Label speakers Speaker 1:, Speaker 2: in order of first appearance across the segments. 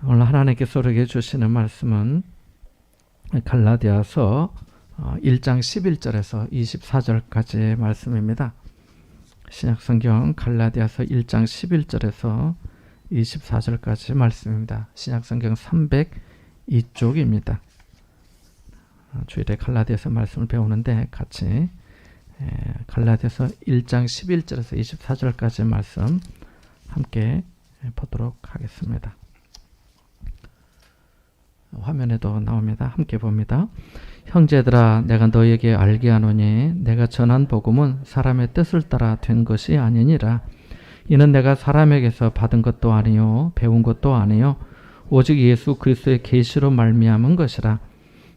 Speaker 1: 오늘 하나님께서 우리에게 주시는 말씀은 갈라디아서 1장 11절에서 24절까지의 말씀입니다. 신약성경 갈라디아서 1장 11절에서 24절까지 말씀입니다. 신약성경 302쪽입니다. 주일에 갈라디아서 말씀을 배우는데 같이 갈라디아서 1장 11절에서 24절까지 말씀 함께 보도록 하겠습니다. 화면에도 나옵니다. 함께 봅니다. 형제들아, 내가 너희에게 알게 하노니 내가 전한 복음은 사람의 뜻을 따라 된 것이 아니니라. 이는 내가 사람에게서 받은 것도 아니요 배운 것도 아니요 오직 예수 그리스도의 계시로 말미암은 것이라.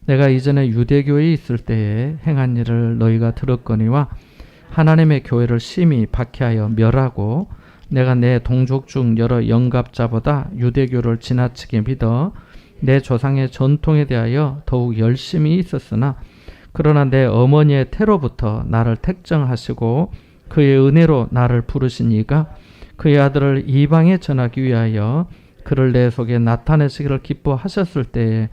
Speaker 1: 내가 이전에 유대교에 있을 때에 행한 일을 너희가 들었거니와 하나님의 교회를 심히 박해하여 멸하고 내가 내 동족 중 여러 영갑자보다 유대교를 지나치게 믿어 내 조상의 전통에 대하여 더욱 열심히 있었으나 그러나 내 어머니의 태로부터 나를 택정하시고 그의 은혜로 나를 부르신 이가 그의 아들을 이방에 전하기 위하여 그를 내 속에 나타내시기를 기뻐하셨을 때에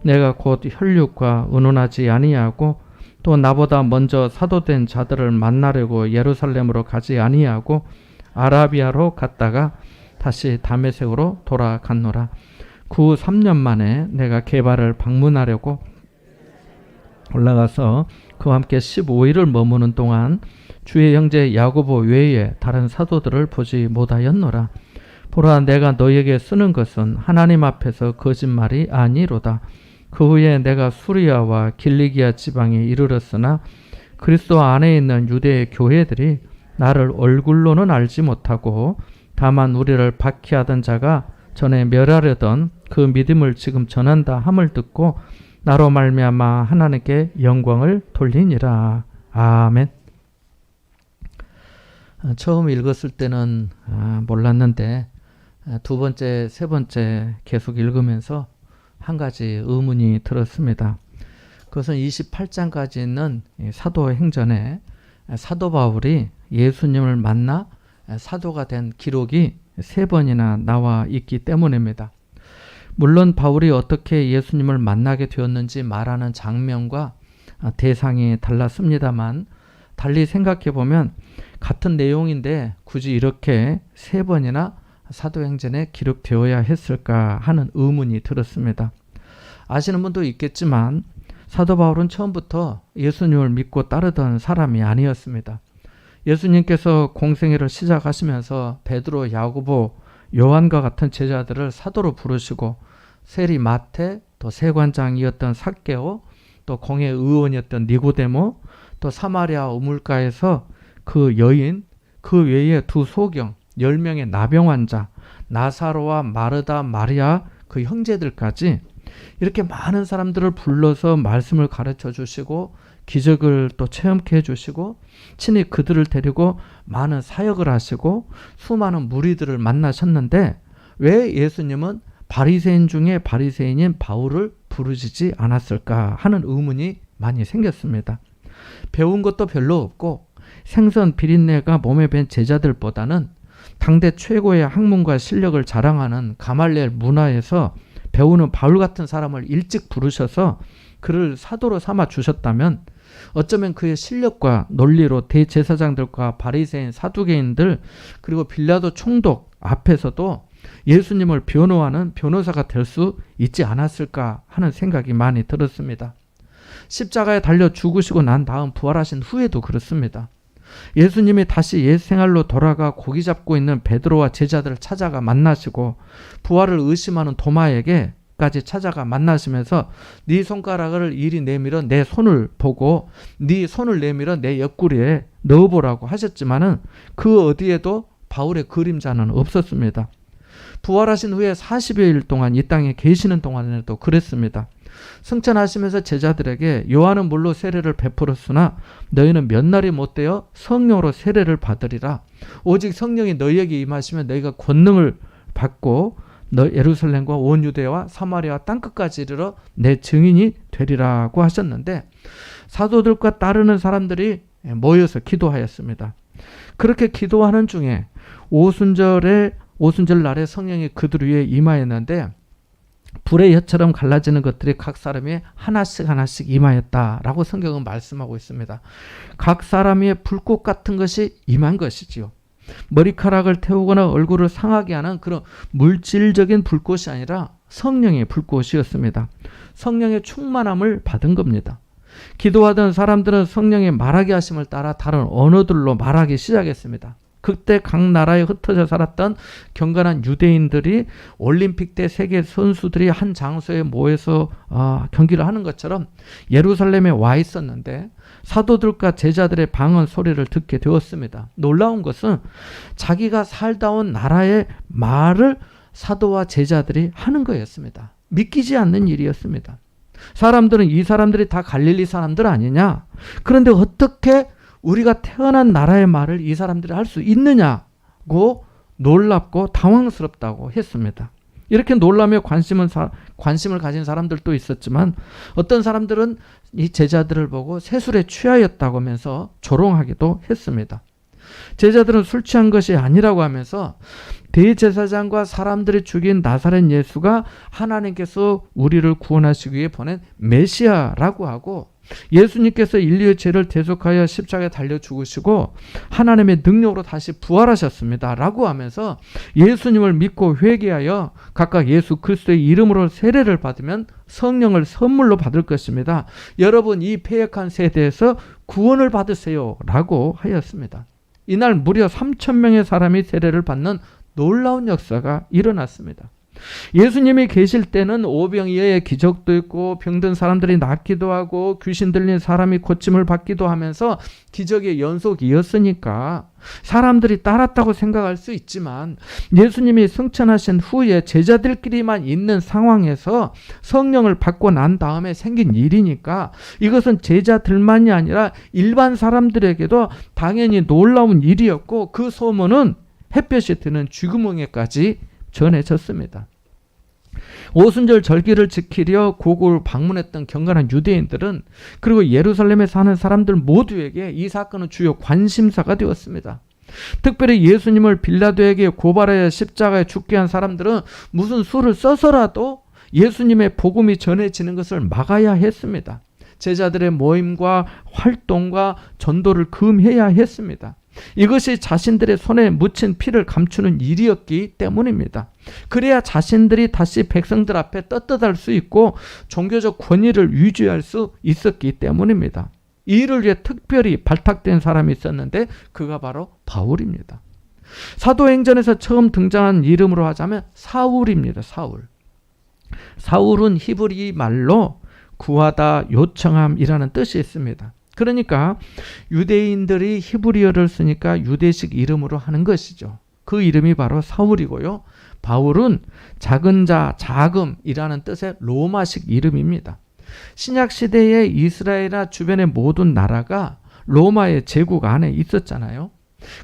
Speaker 1: 내가 곧 혈육과 의논하지 아니하고 또 나보다 먼저 사도된 자들을 만나려고 예루살렘으로 가지 아니하고 아라비아로 갔다가 다시 다메섹으로 돌아갔노라. 그 3년 만에 내가 게바를 방문하려고 올라가서 그와 함께 15일을 머무는 동안 주의 형제 야고보 외에 다른 사도들을 보지 못하였노라. 보라, 내가 너희에게 쓰는 것은 하나님 앞에서 거짓말이 아니로다. 그 후에 내가 수리아와 길리기아 지방에 이르렀으나 그리스도 안에 있는 유대의 교회들이 나를 얼굴로는 알지 못하고 다만 우리를 박해하던 자가 전에 멸하려던 그 믿음을 지금 전한다 함을 듣고 나로 말미암아 하나님께 영광을 돌리니라. 아멘. 처음 읽었을 때는 몰랐는데 두 번째, 세 번째 계속 읽으면서 한 가지 의문이 들었습니다. 그것은 28장까지 있는 사도행전에 사도 바울이 예수님을 만나 사도가 된 기록이 3번이나 나와 있기 때문입니다. 물론 바울이 어떻게 예수님을 만나게 되었는지 말하는 장면과 대상이 달랐습니다만 달리 생각해보면 같은 내용인데 굳이 이렇게 3번이나 사도행전에 기록되어야 했을까 하는 의문이 들었습니다. 아시는 분도 있겠지만 사도 바울은 처음부터 예수님을 믿고 따르던 사람이 아니었습니다. 예수님께서 공생애를 시작하시면서 베드로, 야고보, 요한과 같은 제자들을 사도로 부르시고 세리 마태, 또 세관장이었던 삭개오, 또 공회 의원이었던 니고데모, 또 사마리아 우물가에서 그 여인, 그 외에 두 소경, 10명의 나병 환자, 나사로와 마르다, 마리아 그 형제들까지 이렇게 많은 사람들을 불러서 말씀을 가르쳐 주시고 기적을 또 체험케 해주시고 친히 그들을 데리고 많은 사역을 하시고 수많은 무리들을 만나셨는데 왜 예수님은 바리새인 중에 바리새인인 바울을 부르시지 않았을까 하는 의문이 많이 생겼습니다. 배운 것도 별로 없고 생선 비린내가 몸에 밴 제자들보다는 당대 최고의 학문과 실력을 자랑하는 가말리엘 문화에서 배우는 바울 같은 사람을 일찍 부르셔서 그를 사도로 삼아 주셨다면 어쩌면 그의 실력과 논리로 대제사장들과 바리새인 사두개인들 그리고 빌라도 총독 앞에서도 예수님을 변호하는 변호사가 될 수 있지 않았을까 하는 생각이 많이 들었습니다. 십자가에 달려 죽으시고 난 다음 부활하신 후에도 그렇습니다. 예수님이 다시 옛 생활로 돌아가 고기 잡고 있는 베드로와 제자들을 찾아가 만나시고 부활을 의심하는 도마에게까지 찾아가 만나시면서 네 손가락을 이리 내밀어 내 손을 보고 네 손을 내밀어 내 옆구리에 넣어보라고 하셨지만은 그 어디에도 바울의 그림자는 없었습니다. 부활하신 후에 40여일 동안 이 땅에 계시는 동안에도 그랬습니다. 승천하시면서 제자들에게 요한은 물로 세례를 베풀었으나 너희는 몇 날이 못되어 성령으로 세례를 받으리라. 오직 성령이 너희에게 임하시면 너희가 권능을 받고 예루살렘과 온 유대와 사마리아 땅끝까지 이르러 내 증인이 되리라고 하셨는데 사도들과 따르는 사람들이 모여서 기도하였습니다. 그렇게 기도하는 중에 오순절 날에 성령이 그들 위에 임하였는데 불의 혀처럼 갈라지는 것들이 각 사람이 하나씩 하나씩 임하였다라고 성경은 말씀하고 있습니다. 각 사람의 불꽃 같은 것이 임한 것이지요. 머리카락을 태우거나 얼굴을 상하게 하는 그런 물질적인 불꽃이 아니라 성령의 불꽃이었습니다. 성령의 충만함을 받은 겁니다. 기도하던 사람들은 성령의 말하게 하심을 따라 다른 언어들로 말하기 시작했습니다. 그때 각 나라에 흩어져 살았던 경건한 유대인들이 올림픽 때 세계 선수들이 한 장소에 모여서 경기를 하는 것처럼 예루살렘에 와 있었는데 사도들과 제자들의 방언 소리를 듣게 되었습니다. 놀라운 것은 자기가 살다 온 나라의 말을 사도와 제자들이 하는 거였습니다. 믿기지 않는 일이었습니다. 사람들은 이 사람들이 다 갈릴리 사람들 아니냐? 그런데 어떻게 우리가 태어난 나라의 말을 이 사람들이 할 수 있느냐고 놀랍고 당황스럽다고 했습니다. 이렇게 놀라며 관심을 가진 사람들도 있었지만 어떤 사람들은 이 제자들을 보고 세술에 취하였다고 하면서 조롱하기도 했습니다. 제자들은 술 취한 것이 아니라고 하면서 대제사장과 사람들이 죽인 나사렛 예수가 하나님께서 우리를 구원하시기 위해 보낸 메시아라고 하고 예수님께서 인류의 죄를 대속하여 십자가에 달려 죽으시고 하나님의 능력으로 다시 부활하셨습니다 라고 하면서 예수님을 믿고 회개하여 각각 예수 그리스도의 이름으로 세례를 받으면 성령을 선물로 받을 것입니다. 여러분 이 패역한 세대에서 구원을 받으세요 라고 하였습니다. 이날 무려 3,000명의 사람이 세례를 받는 놀라운 역사가 일어났습니다. 예수님이 계실 때는 오병이어의 기적도 있고 병든 사람들이 낫기도 하고 귀신 들린 사람이 고침을 받기도 하면서 기적의 연속이었으니까 사람들이 따랐다고 생각할 수 있지만 예수님이 승천하신 후에 제자들끼리만 있는 상황에서 성령을 받고 난 다음에 생긴 일이니까 이것은 제자들만이 아니라 일반 사람들에게도 당연히 놀라운 일이었고 그 소문은 햇볕이 드는 쥐구멍에까지 전해졌습니다. 오순절 절기를 지키려 고국을 방문했던 경건한 유대인들은 그리고 예루살렘에 사는 사람들 모두에게 이 사건은 주요 관심사가 되었습니다. 특별히 예수님을 빌라도에게 고발하여 십자가에 죽게 한 사람들은 무슨 수를 써서라도 예수님의 복음이 전해지는 것을 막아야 했습니다. 제자들의 모임과 활동과 전도를 금해야 했습니다. 이것이 자신들의 손에 묻힌 피를 감추는 일이었기 때문입니다. 그래야 자신들이 다시 백성들 앞에 떳떳할 수 있고 종교적 권위를 유지할 수 있었기 때문입니다. 이 일을 위해 특별히 발탁된 사람이 있었는데 그가 바로 바울입니다. 사도행전에서 처음 등장한 이름으로 하자면 사울입니다. 사울. 사울은 히브리 말로 구하다, 요청함이라는 뜻이 있습니다. 그러니까 유대인들이 히브리어를 쓰니까 유대식 이름으로 하는 것이죠. 그 이름이 바로 사울이고요. 바울은 작은 자, 자금이라는 뜻의 로마식 이름입니다. 신약시대의 이스라엘이나 주변의 모든 나라가 로마의 제국 안에 있었잖아요.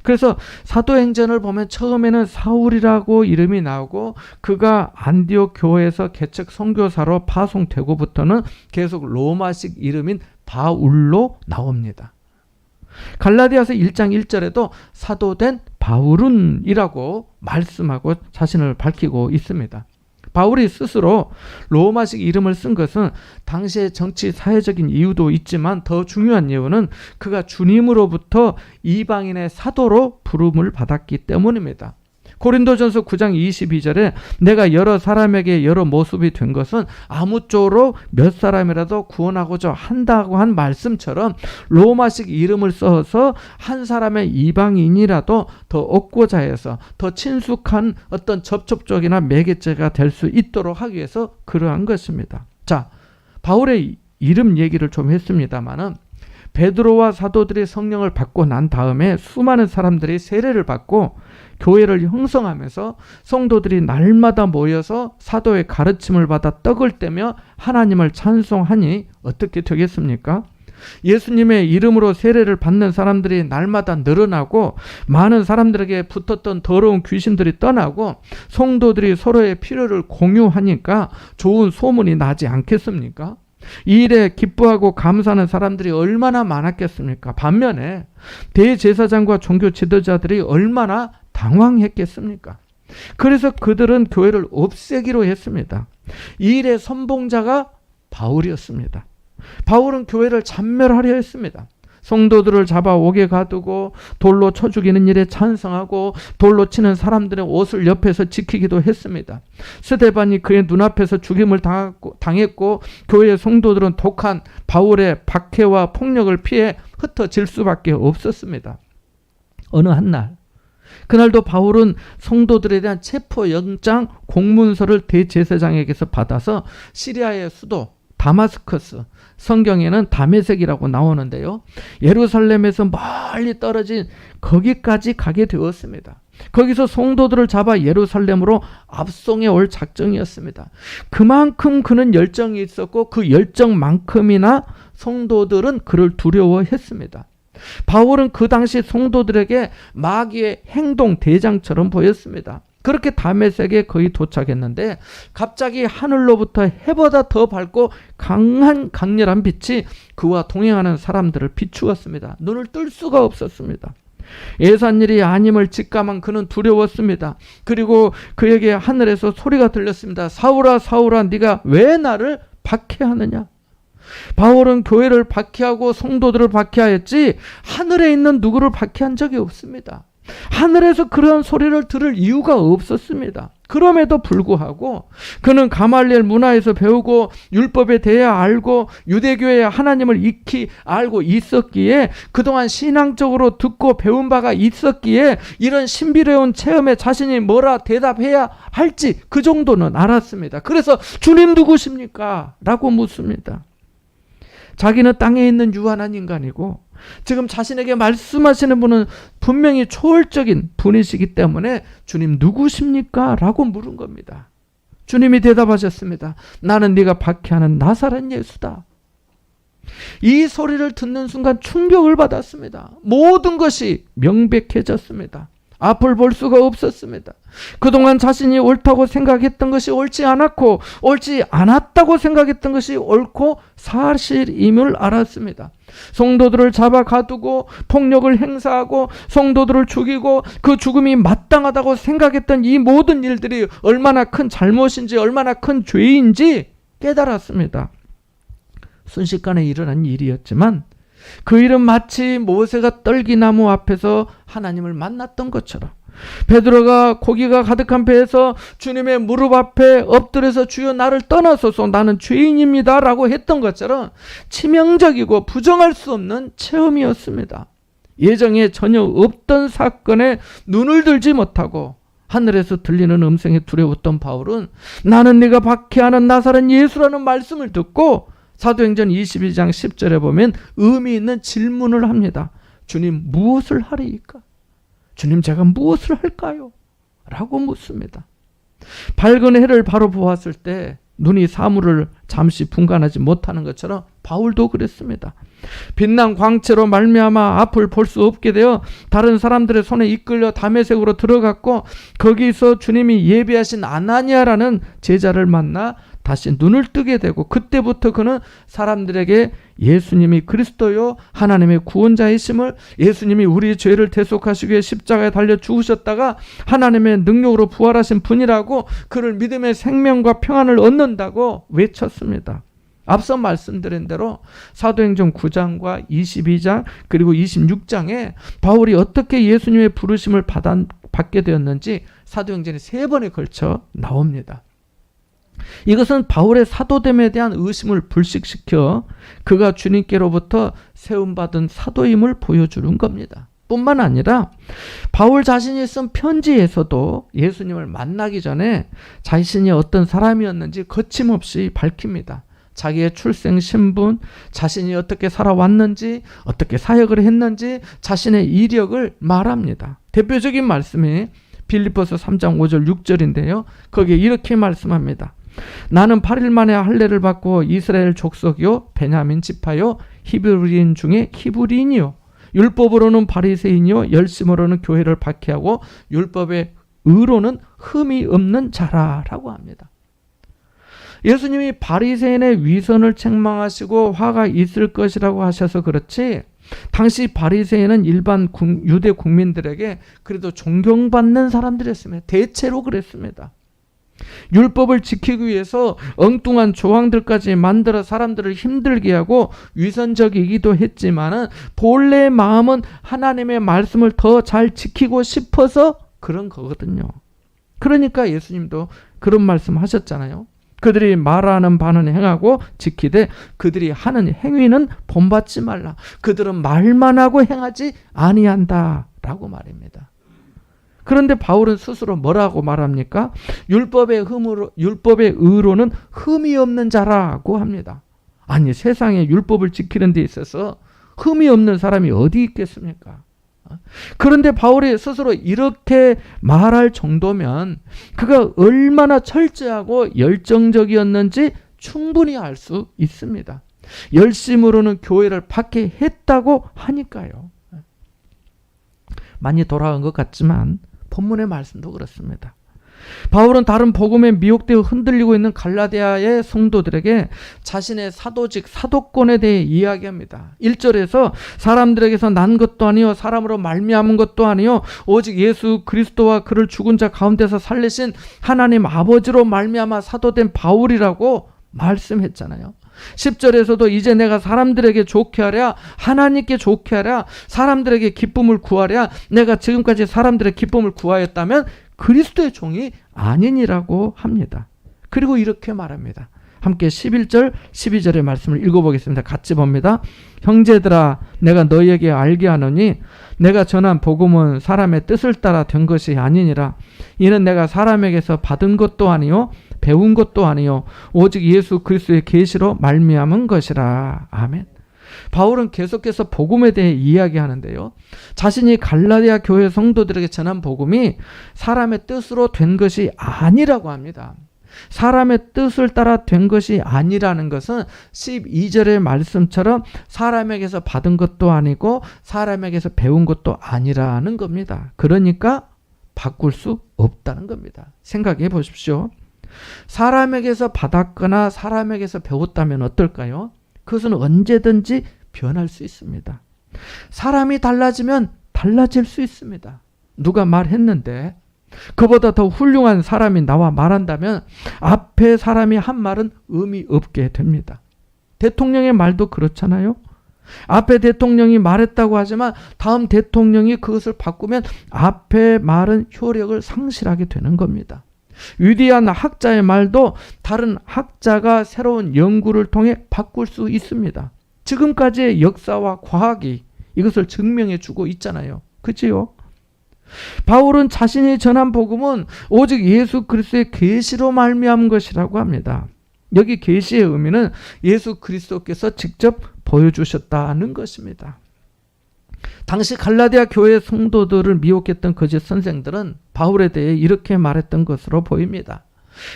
Speaker 1: 그래서 사도행전을 보면 처음에는 사울이라고 이름이 나오고 그가 안디옥 교회에서 개척 선교사로 파송되고부터는 계속 로마식 이름인 바울로 나옵니다. 갈라디아서 1장 1절에도 사도된 바울은이라고 말씀하고 자신을 밝히고 있습니다. 바울이 스스로 로마식 이름을 쓴 것은 당시의 정치 사회적인 이유도 있지만 더 중요한 이유는 그가 주님으로부터 이방인의 사도로 부름을 받았기 때문입니다. 고린도전서 9장 22절에 내가 여러 사람에게 여러 모습이 된 것은 아무쪼록 몇 사람이라도 구원하고자 한다고 한 말씀처럼 로마식 이름을 써서 한 사람의 이방인이라도 더 얻고자 해서 더 친숙한 어떤 접촉적이나 매개체가 될 수 있도록 하기 위해서 그러한 것입니다. 자, 바울의 이름 얘기를 좀 했습니다마는 베드로와 사도들이 성령을 받고 난 다음에 수많은 사람들이 세례를 받고 교회를 형성하면서 성도들이 날마다 모여서 사도의 가르침을 받아 떡을 떼며 하나님을 찬송하니 어떻게 되겠습니까? 예수님의 이름으로 세례를 받는 사람들이 날마다 늘어나고 많은 사람들에게 붙었던 더러운 귀신들이 떠나고 성도들이 서로의 필요를 공유하니까 좋은 소문이 나지 않겠습니까? 이 일에 기뻐하고 감사하는 사람들이 얼마나 많았겠습니까? 반면에 대제사장과 종교 지도자들이 얼마나 당황했겠습니까? 그래서 그들은 교회를 없애기로 했습니다. 이 일의 선봉자가 바울이었습니다. 바울은 교회를 잔멸하려 했습니다. 성도들을 잡아 옥에 가두고 돌로 쳐 죽이는 일에 찬성하고 돌로 치는 사람들의 옷을 옆에서 지키기도 했습니다. 스데반이 그의 눈앞에서 죽임을 당했고 교회의 성도들은 독한 바울의 박해와 폭력을 피해 흩어질 수밖에 없었습니다. 어느 한날 그날도 바울은 성도들에 대한 체포영장 공문서를 대제사장에게서 받아서 시리아의 수도 다마스커스, 성경에는 다메섹이라고 나오는데요, 예루살렘에서 멀리 떨어진 거기까지 가게 되었습니다. 거기서 성도들을 잡아 예루살렘으로 압송해 올 작정이었습니다. 그만큼 그는 열정이 있었고 그 열정만큼이나 성도들은 그를 두려워했습니다. 바울은 그 당시 성도들에게 마귀의 행동 대장처럼 보였습니다. 그렇게 다메섹에 거의 도착했는데 갑자기 하늘로부터 해보다 더 밝고 강한 강렬한 빛이 그와 동행하는 사람들을 비추었습니다. 눈을 뜰 수가 없었습니다. 예산 일이 아님을 직감한 그는 두려웠습니다. 그리고 그에게 하늘에서 소리가 들렸습니다. 사울아 사울아 네가 왜 나를 박해하느냐? 바울은 교회를 박해하고 성도들을 박해하였지 하늘에 있는 누구를 박해한 적이 없습니다. 하늘에서 그런 소리를 들을 이유가 없었습니다. 그럼에도 불구하고 그는 가말리엘 문화에서 배우고 율법에 대해 알고 유대교의 하나님을 익히 알고 있었기에 그동안 신앙적으로 듣고 배운 바가 있었기에 이런 신비로운 체험에 자신이 뭐라 대답해야 할지 그 정도는 알았습니다. 그래서 주님 누구십니까? 라고 묻습니다. 자기는 땅에 있는 유한한 인간이고 지금 자신에게 말씀하시는 분은 분명히 초월적인 분이시기 때문에 주님 누구십니까? 라고 물은 겁니다. 주님이 대답하셨습니다. 나는 네가 박해하는 나사렛 예수다. 이 소리를 듣는 순간 충격을 받았습니다. 모든 것이 명백해졌습니다. 앞을 볼 수가 없었습니다. 그동안 자신이 옳다고 생각했던 것이 옳지 않았고 옳지 않았다고 생각했던 것이 옳고 사실임을 알았습니다. 성도들을 잡아 가두고 폭력을 행사하고 성도들을 죽이고 그 죽음이 마땅하다고 생각했던 이 모든 일들이 얼마나 큰 잘못인지 얼마나 큰 죄인지 깨달았습니다. 순식간에 일어난 일이었지만 그 일은 마치 모세가 떨기나무 앞에서 하나님을 만났던 것처럼 베드로가 고기가 가득한 배에서 주님의 무릎 앞에 엎드려서 주여 나를 떠나소서 나는 죄인입니다 라고 했던 것처럼 치명적이고 부정할 수 없는 체험이었습니다. 예정에 전혀 없던 사건에 눈을 들지 못하고 하늘에서 들리는 음성에 두려웠던 바울은 나는 네가 박해하는 나사렛 예수라는 말씀을 듣고 사도행전 22장 10절에 보면 의미 있는 질문을 합니다. 주님 무엇을 하리이까? 주님 제가 무엇을 할까요? 라고 묻습니다. 밝은 해를 바로 보았을 때 눈이 사물을 잠시 분간하지 못하는 것처럼 바울도 그랬습니다. 빛난 광채로 말미암아 앞을 볼 수 없게 되어 다른 사람들의 손에 이끌려 다메섹으로 들어갔고 거기서 주님이 예비하신 아나니아라는 제자를 만나 다시 눈을 뜨게 되고 그때부터 그는 사람들에게 예수님이 그리스도요 하나님의 구원자이심을 예수님이 우리 죄를 대속하시기 위해 십자가에 달려 죽으셨다가 하나님의 능력으로 부활하신 분이라고 그를 믿음의 생명과 평안을 얻는다고 외쳤습니다. 앞서 말씀드린 대로 사도행전 9장과 22장 그리고 26장에 바울이 어떻게 예수님의 부르심을 받게 되었는지 사도행전이 3번에 걸쳐 나옵니다. 이것은 바울의 사도됨에 대한 의심을 불식시켜 그가 주님께로부터 세움받은 사도임을 보여주는 겁니다. 뿐만 아니라 바울 자신이 쓴 편지에서도 예수님을 만나기 전에 자신이 어떤 사람이었는지 거침없이 밝힙니다. 자기의 출생 신분, 자신이 어떻게 살아왔는지, 어떻게 사역을 했는지 자신의 이력을 말합니다. 대표적인 말씀이 빌립보서 3장 5절 6절인데요. 거기에 이렇게 말씀합니다. 나는 8일 만에 할례를 받고 이스라엘 족속이요 베냐민 지파요 히브리인 중에 히브리인이요 율법으로는 바리새인이요 열심으로는 교회를 박해하고 율법의 의로는 흠이 없는 자라라고 합니다. 예수님이 바리새인의 위선을 책망하시고 화가 있을 것이라고 하셔서 그렇지 당시 바리새인은 일반 유대 국민들에게 그래도 존경받는 사람들이었습니다. 대체로 그랬습니다. 율법을 지키기 위해서 엉뚱한 조항들까지 만들어 사람들을 힘들게 하고 위선적이기도 했지만은 본래의 마음은 하나님의 말씀을 더 잘 지키고 싶어서 그런 거거든요. 그러니까 예수님도 그런 말씀 하셨잖아요. 그들이 말하는 바는 행하고 지키되 그들이 하는 행위는 본받지 말라. 그들은 말만 하고 행하지 아니한다 라고 말입니다. 그런데 바울은 스스로 뭐라고 말합니까? 율법의 의로는 흠이 없는 자라고 합니다. 아니, 세상에 율법을 지키는 데 있어서 흠이 없는 사람이 어디 있겠습니까? 그런데 바울이 스스로 이렇게 말할 정도면 그가 얼마나 철저하고 열정적이었는지 충분히 알 수 있습니다. 열심으로는 교회를 박해했다고 하니까요. 많이 돌아간 것 같지만 본문의 말씀도 그렇습니다. 바울은 다른 복음에 미혹되어 흔들리고 있는 갈라디아의 성도들에게 자신의 사도직, 사도권에 대해 이야기합니다. 1절에서 사람들에게서 난 것도 아니요 사람으로 말미암은 것도 아니요 오직 예수 그리스도와 그를 죽은 자 가운데서 살리신 하나님 아버지로 말미암아 사도된 바울이라고 말씀했잖아요. 10절에서도 이제 내가 사람들에게 좋게 하랴 하나님께 좋게 하랴 사람들에게 기쁨을 구하랴 내가 지금까지 사람들의 기쁨을 구하였다면 그리스도의 종이 아니니라고 합니다. 그리고 이렇게 말합니다. 함께 11절 12절의 말씀을 읽어보겠습니다. 같이 봅니다. 형제들아 내가 너희에게 알게 하노니 내가 전한 복음은 사람의 뜻을 따라 된 것이 아니니라. 이는 내가 사람에게서 받은 것도 아니요 배운 것도 아니요 오직 예수 그리스도의 계시로 말미암은 것이라. 아멘. 바울은 계속해서 복음에 대해 이야기하는데요. 자신이 갈라디아 교회 성도들에게 전한 복음이 사람의 뜻으로 된 것이 아니라고 합니다. 사람의 뜻을 따라 된 것이 아니라는 것은 12절의 말씀처럼 사람에게서 받은 것도 아니고 사람에게서 배운 것도 아니라는 겁니다. 그러니까 바꿀 수 없다는 겁니다. 생각해 보십시오. 사람에게서 받았거나 사람에게서 배웠다면 어떨까요? 그것은 언제든지 변할 수 있습니다. 사람이 달라지면 달라질 수 있습니다. 누가 말했는데 그보다 더 훌륭한 사람이 나와 말한다면 앞에 사람이 한 말은 의미 없게 됩니다. 대통령의 말도 그렇잖아요. 앞에 대통령이 말했다고 하지만 다음 대통령이 그것을 바꾸면 앞에 말은 효력을 상실하게 되는 겁니다. 위대한 학자의 말도 다른 학자가 새로운 연구를 통해 바꿀 수 있습니다. 지금까지의 역사와 과학이 이것을 증명해 주고 있잖아요. 그치요? 바울은 자신이 전한 복음은 오직 예수 그리스도의 계시로 말미암은 것이라고 합니다. 여기 계시의 의미는 예수 그리스도께서 직접 보여주셨다는 것입니다. 당시 갈라디아 교회 성도들을 미혹했던 거짓 선생들은 바울에 대해 이렇게 말했던 것으로 보입니다.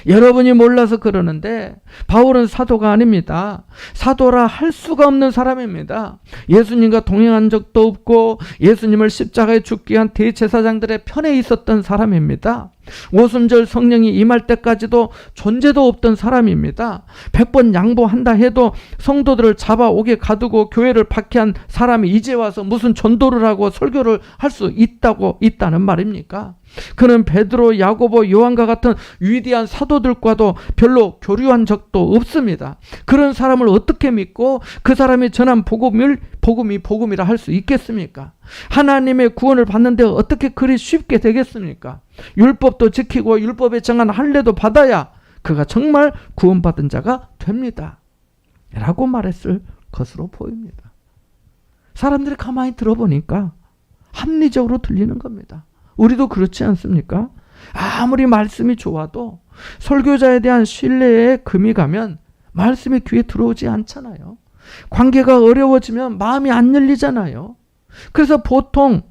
Speaker 1: 여러분이 몰라서 그러는데 바울은 사도가 아닙니다. 사도라 할 수가 없는 사람입니다. 예수님과 동행한 적도 없고 예수님을 십자가에 죽게 한 대제사장들의 편에 있었던 사람입니다. 오순절 성령이 임할 때까지도 존재도 없던 사람입니다. 100번 양보한다 해도 성도들을 잡아오게 가두고 교회를 박해한 사람이 이제 와서 무슨 전도를 하고 설교를 할 수 있다는 말입니까? 그는 베드로, 야고보, 요한과 같은 위대한 사도들과도 별로 교류한 적도 없습니다. 그런 사람을 어떻게 믿고 그 사람이 전한 복음이 복음이라 할 수 있겠습니까? 하나님의 구원을 받는데 어떻게 그리 쉽게 되겠습니까? 율법도 지키고 율법에 정한 할례도 받아야 그가 정말 구원받은 자가 됩니다. 라고 말했을 것으로 보입니다. 사람들이 가만히 들어보니까 합리적으로 들리는 겁니다. 우리도 그렇지 않습니까? 아무리 말씀이 좋아도 설교자에 대한 신뢰에 금이 가면 말씀이 귀에 들어오지 않잖아요. 관계가 어려워지면 마음이 안 열리잖아요. 그래서 보통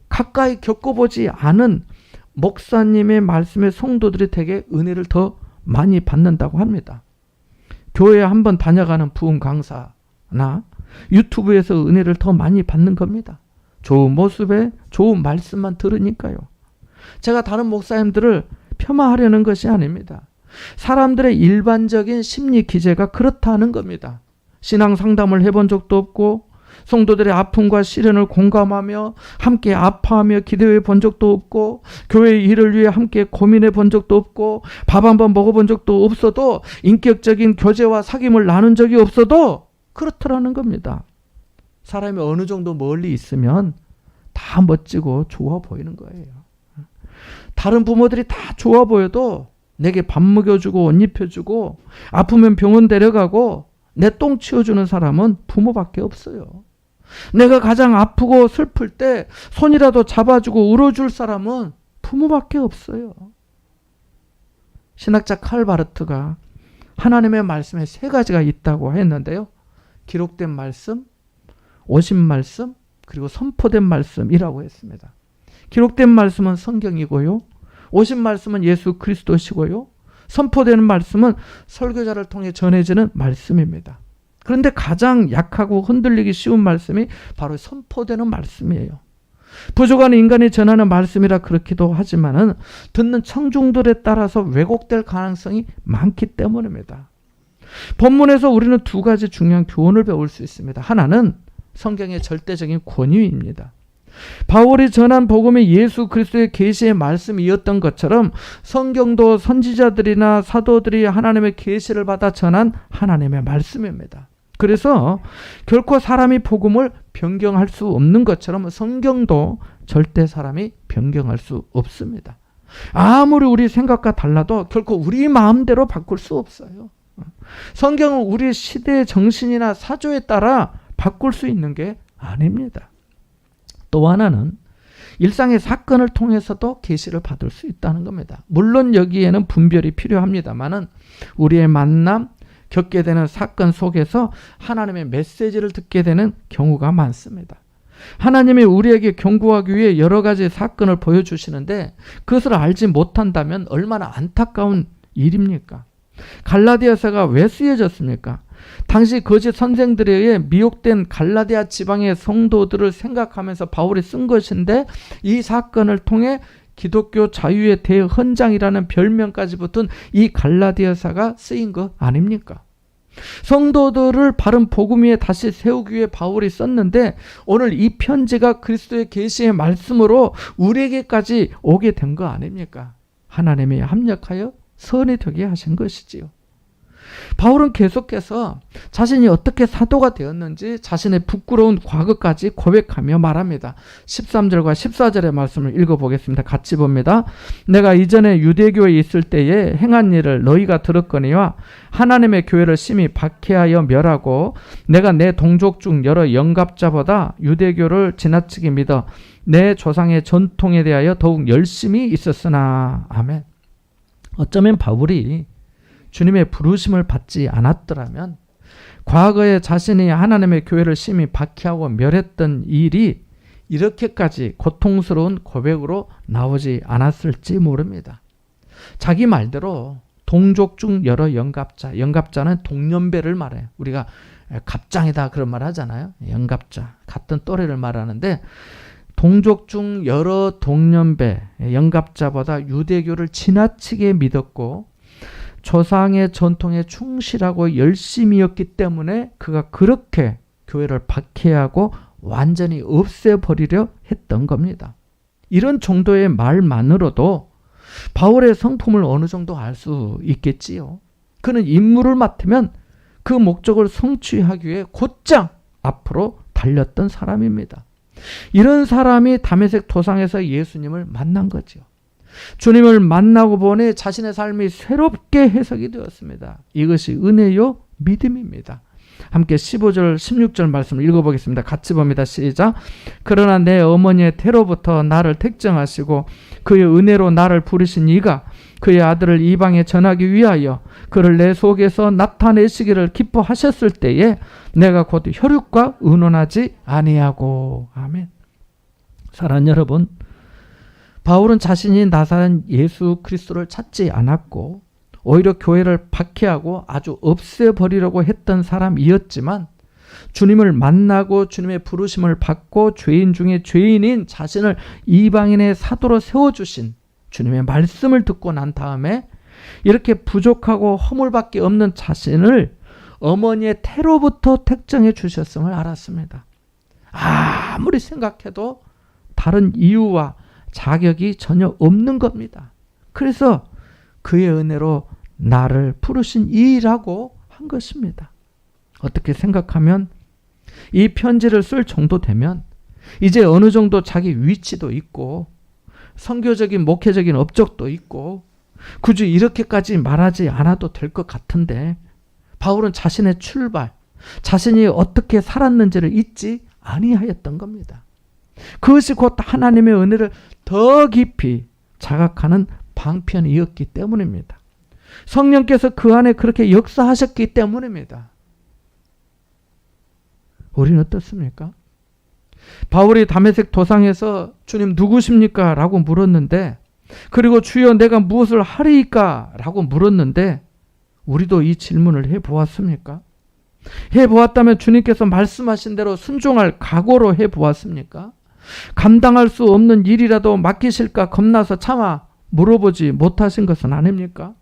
Speaker 1: 가까이 겪어보지 않은 목사님의 말씀에 성도들이 되게 은혜를 더 많이 받는다고 합니다. 교회에 한번 다녀가는 부흥 강사나 유튜브에서 은혜를 더 많이 받는 겁니다. 좋은 모습에 좋은 말씀만 들으니까요. 제가 다른 목사님들을 폄하하려는 것이 아닙니다. 사람들의 일반적인 심리 기제가 그렇다는 겁니다. 신앙 상담을 해본 적도 없고 성도들의 아픔과 시련을 공감하며 함께 아파하며 기도해 본 적도 없고 교회의 일을 위해 함께 고민해 본 적도 없고 밥 한 번 먹어본 적도 없어도 인격적인 교제와 사귐을 나눈 적이 없어도 그렇더라는 겁니다. 사람이 어느 정도 멀리 있으면 다 멋지고 좋아 보이는 거예요. 다른 부모들이 다 좋아 보여도 내게 밥 먹여주고 옷 입혀주고 아프면 병원 데려가고 내 똥 치워주는 사람은 부모밖에 없어요. 내가 가장 아프고 슬플 때 손이라도 잡아주고 울어줄 사람은 부모밖에 없어요. 신학자 칼 바르트가 하나님의 말씀에 3가지가 있다고 했는데요. 기록된 말씀, 오신 말씀, 그리고 선포된 말씀이라고 했습니다. 기록된 말씀은 성경이고요. 오신 말씀은 예수 그리스도시고요. 선포되는 말씀은 설교자를 통해 전해지는 말씀입니다. 그런데 가장 약하고 흔들리기 쉬운 말씀이 바로 선포되는 말씀이에요. 부족한 인간이 전하는 말씀이라 그렇기도 하지만은 듣는 청중들에 따라서 왜곡될 가능성이 많기 때문입니다. 본문에서 우리는 2가지 중요한 교훈을 배울 수 있습니다. 하나는 성경의 절대적인 권위입니다. 바울이 전한 복음이 예수 그리스도의 계시의 말씀이었던 것처럼 성경도 선지자들이나 사도들이 하나님의 계시를 받아 전한 하나님의 말씀입니다. 그래서 결코 사람이 복음을 변경할 수 없는 것처럼 성경도 절대 사람이 변경할 수 없습니다. 아무리 우리 생각과 달라도 결코 우리 마음대로 바꿀 수 없어요. 성경은 우리 시대의 정신이나 사조에 따라 바꿀 수 있는 게 아닙니다. 또 하나는 일상의 사건을 통해서도 계시를 받을 수 있다는 겁니다. 물론 여기에는 분별이 필요합니다만은 우리의 만남, 겪게 되는 사건 속에서 하나님의 메시지를 듣게 되는 경우가 많습니다. 하나님이 우리에게 경고하기 위해 여러 가지 사건을 보여주시는데 그것을 알지 못한다면 얼마나 안타까운 일입니까? 갈라디아서가 왜 쓰여졌습니까? 당시 거짓 선생들에 의해 미혹된 갈라디아 지방의 성도들을 생각하면서 바울이 쓴 것인데 이 사건을 통해 기독교 자유의 대헌장이라는 별명까지 붙은 이 갈라디아서가 쓰인 것 아닙니까? 성도들을 바른 복음 위에 다시 세우기 위해 바울이 썼는데 오늘 이 편지가 그리스도의 계시의 말씀으로 우리에게까지 오게 된 거 아닙니까? 하나님이 합력하여 선이 되게 하신 것이지요. 바울은 계속해서 자신이 어떻게 사도가 되었는지 자신의 부끄러운 과거까지 고백하며 말합니다. 13절과 14절의 말씀을 읽어보겠습니다. 같이 봅니다. 내가 이전에 유대교에 있을 때에 행한 일을 너희가 들었거니와 하나님의 교회를 심히 박해하여 멸하고 내가 내 동족 중 여러 영갑자보다 유대교를 지나치게 믿어 내 조상의 전통에 대하여 더욱 열심히 있었으나. 아멘. 어쩌면 바울이 주님의 부르심을 받지 않았더라면 과거에 자신이 하나님의 교회를 심히 박해하고 멸했던 일이 이렇게까지 고통스러운 고백으로 나오지 않았을지 모릅니다. 자기 말대로 동족 중 여러 영갑자, 영갑자는 동년배를 말해요. 우리가 갑장이다 그런 말 하잖아요. 영갑자, 같은 또래를 말하는데 동족 중 여러 동년배, 영갑자보다 유대교를 지나치게 믿었고 조상의 전통에 충실하고 열심이었기 때문에 그가 그렇게 교회를 박해하고 완전히 없애버리려 했던 겁니다. 이런 정도의 말만으로도 바울의 성품을 어느 정도 알 수 있겠지요. 그는 임무를 맡으면 그 목적을 성취하기 위해 곧장 앞으로 달렸던 사람입니다. 이런 사람이 다메섹 도상에서 예수님을 만난 거죠. 주님을 만나고 보니 자신의 삶이 새롭게 해석이 되었습니다. 이것이 은혜요 믿음입니다. 함께 15절 16절 말씀을 읽어보겠습니다. 같이 봅니다. 시작. 그러나 내 어머니의 태로부터 나를 택정하시고 그의 은혜로 나를 부르신 이가 그의 아들을 이방에 전하기 위하여 그를 내 속에서 나타내시기를 기뻐하셨을 때에 내가 곧 혈육과 의논하지 아니하고. 아멘. 사랑하는 여러분, 바울은 자신이 나사렛 예수 그리스도를 찾지 않았고 오히려 교회를 박해하고 아주 없애버리려고 했던 사람이었지만 주님을 만나고 주님의 부르심을 받고 죄인 중에 죄인인 자신을 이방인의 사도로 세워주신 주님의 말씀을 듣고 난 다음에 이렇게 부족하고 허물밖에 없는 자신을 어머니의 태로부터 택정해 주셨음을 알았습니다. 아무리 생각해도 다른 이유와 자격이 전혀 없는 겁니다. 그래서 그의 은혜로 나를 부르신 이라고 한 것입니다. 어떻게 생각하면 이 편지를 쓸 정도 되면 이제 어느 정도 자기 위치도 있고 선교적인 목회적인 업적도 있고 굳이 이렇게까지 말하지 않아도 될 것 같은데 바울은 자신의 출발, 자신이 어떻게 살았는지를 잊지 아니하였던 겁니다. 그것이 곧 하나님의 은혜를 더 깊이 자각하는 방편이었기 때문입니다. 성령께서 그 안에 그렇게 역사하셨기 때문입니다. 우리는 어떻습니까? 바울이 다메섹 도상에서 주님 누구십니까? 라고 물었는데, 그리고 주여 내가 무엇을 하리이까? 라고 물었는데 우리도 이 질문을 해보았습니까? 해보았다면 주님께서 말씀하신 대로 순종할 각오로 해보았습니까? 감당할 수 없는 일이라도 맡기실까 겁나서 차마 물어보지 못하신 것은 아닙니까?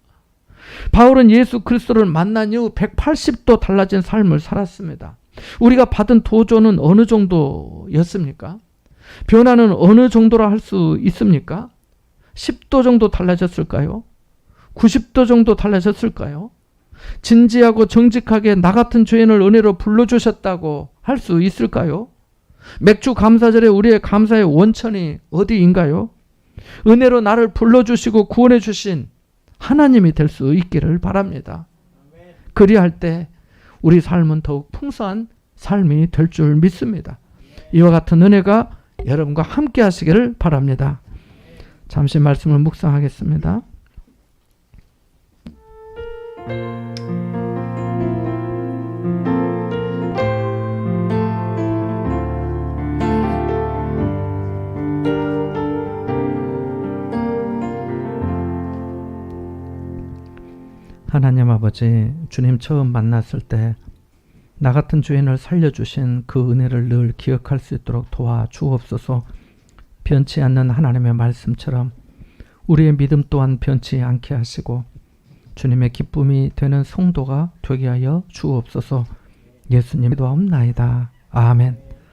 Speaker 1: 바울은 예수 그리스도를 만난 이후 180도 달라진 삶을 살았습니다. 우리가 받은 도전은 어느 정도였습니까? 변화는 어느 정도라 할 수 있습니까? 10도 정도 달라졌을까요? 90도 정도 달라졌을까요? 진지하고 정직하게 나 같은 죄인을 은혜로 불러주셨다고 할 수 있을까요? 맥주 감사절에 우리의 감사의 원천이 어디인가요? 은혜로 나를 불러주시고 구원해 주신 하나님이 될 수 있기를 바랍니다. 그리할 때 우리 삶은 더욱 풍성한 삶이 될 줄 믿습니다. 이와 같은 은혜가 여러분과 함께 하시기를 바랍니다. 잠시 말씀을 묵상하겠습니다. 하나님 아버지, 주님 처음 만났을 때 나 같은 죄인을 살려주신 그 은혜를 늘 기억할 수 있도록 도와주옵소서. 변치 않는 하나님의 말씀처럼 우리의 믿음 또한 변치 않게 하시고 주님의 기쁨이 되는 성도가 되게 하여 주옵소서. 예수님이 도와옵나이다. 아멘.